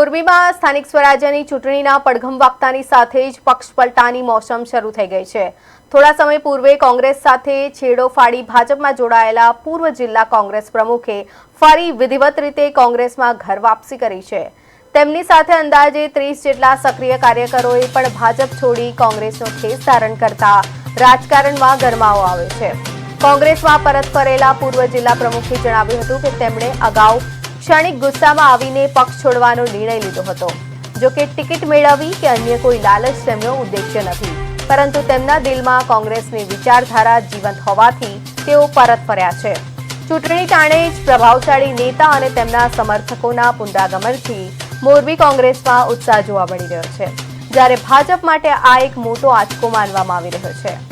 મોરબીમાં સ્થાનિક સ્વરાજ્યની ચૂંટણીના પડઘમ વાગતાની સાથે જ પક્ષ પલટાની મોસમ શરૂ થઈ ગઈ છે। થોડા સમય પૂર્વે કોંગ્રેસ સાથે છેડો ફાડી ભાજપમાં જોડાયેલા પૂર્વ જિલ્લા કોંગ્રેસ પ્રમુખે ફરી વિધિવત રીતે કોંગ્રેસમાં ઘર વાપસી કરી છે। તેમની સાથે અંદાજે 30 જેટલા સક્રિય કાર્યકરોએ પણ ભાજપ છોડી કોંગ્રેસનો ખેસ ધારણ કરતા રાજકારણમાં ગરમાવો આવ્યો છે। કોંગ્રેસમાં પરત ફરેલા પૂર્વ જિલ્લા પ્રમુખે જણાવ્યું હતું કે તેમણે અગાઉ ક્ષણિક ગુસ્સામાં આવીને પક્ષ છોડવાનો નિર્ણય લીધો હતો। જો કે ટિકિટ મેળવવી કે અન્ય કોઈ લાલચ તેમનો ઉદ્દેશ્ય નથી, પરંતુ તેમના દિલમાં કોંગ્રેસની વિચારધારા જીવંત હોવાથી તેઓ પરત ફર્યા છે। ચૂંટણી ટાણે જ પ્રભાવશાળી નેતા અને તેમના સમર્થકોના પુનરાગમનથી મોરબી કોંગ્રેસમાં ઉત્સાહ જોવા મળી રહ્યો છે, જ્યારે ભાજપ માટે આ એક મોટો આંચકો માનવામાં આવી રહ્યો છે।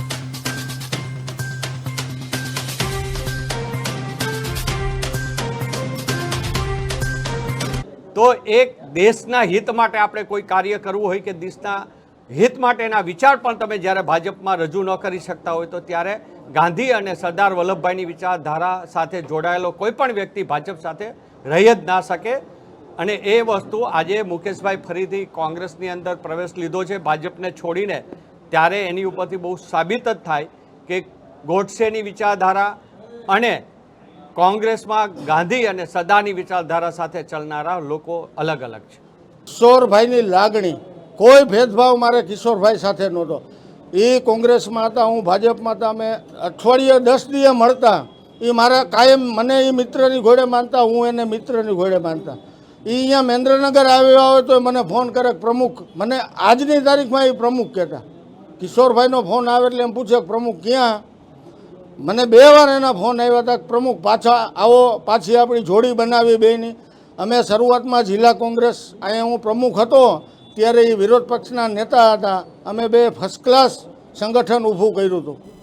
તો એક દેશના હિત માટે આપણે કોઈ કાર્ય કરવું હોય કે દેશના હિત માટેના વિચાર પણ તમે જ્યારે ભાજપમાં રજૂ ન કરી શકતા હોય તો ત્યારે ગાંધી અને સરદાર વલ્લભભાઈની વિચારધારા સાથે જોડાયેલો કોઈ પણ વ્યક્તિ ભાજપ સાથે રહી જ ના શકે। અને એ વસ્તુ આજે મુકેશભાઈ ફરીથી કોંગ્રેસની અંદર પ્રવેશ લીધો છે ભાજપને છોડીને, ત્યારે એની ઉપરથી બહુ સાબિત જ થાય કે ગોડસેની વિચારધારા અને કોંગ્રેસમાં ગાંધી અને સરદારની વિચારધારા સાથે ચાલનારા લોકો અલગ અલગ છે। કિશોરભાઈની લાગણી, કોઈ ભેદભાવ મારે કિશોરભાઈ સાથે નહોતો। એ કોંગ્રેસમાં હતા, હું ભાજપમાં હતા। અમે અઠવાડિયે 10 દિવસે મળતા। એ મારા કાયમ મને એ મિત્રની ઘોડે માનતા, હું એને મિત્રની ઘોડે માનતા। એ અહીંયા મહેન્દ્રનગર આવ્યા હોય તો મને ફોન કરે પ્રમુખ, મને આજની તારીખમાં એ પ્રમુખ કહેતા। કિશોરભાઈનો ફોન આવે એટલે એમ પૂછે પ્રમુખ ક્યાં? મને 2 વાર એના ફોન આવ્યા હતા, પ્રમુખ પાછા આવો, પાછી આપણી જોડી બનાવી બેની। અમે શરૂઆતમાં જિલ્લા કોંગ્રેસ, અહીંયા હું પ્રમુખ હતો ત્યારે એ વિરોધ પક્ષના નેતા હતા। અમે બે ફર્સ્ટ ક્લાસ સંગઠન ઊભું કર્યું હતું।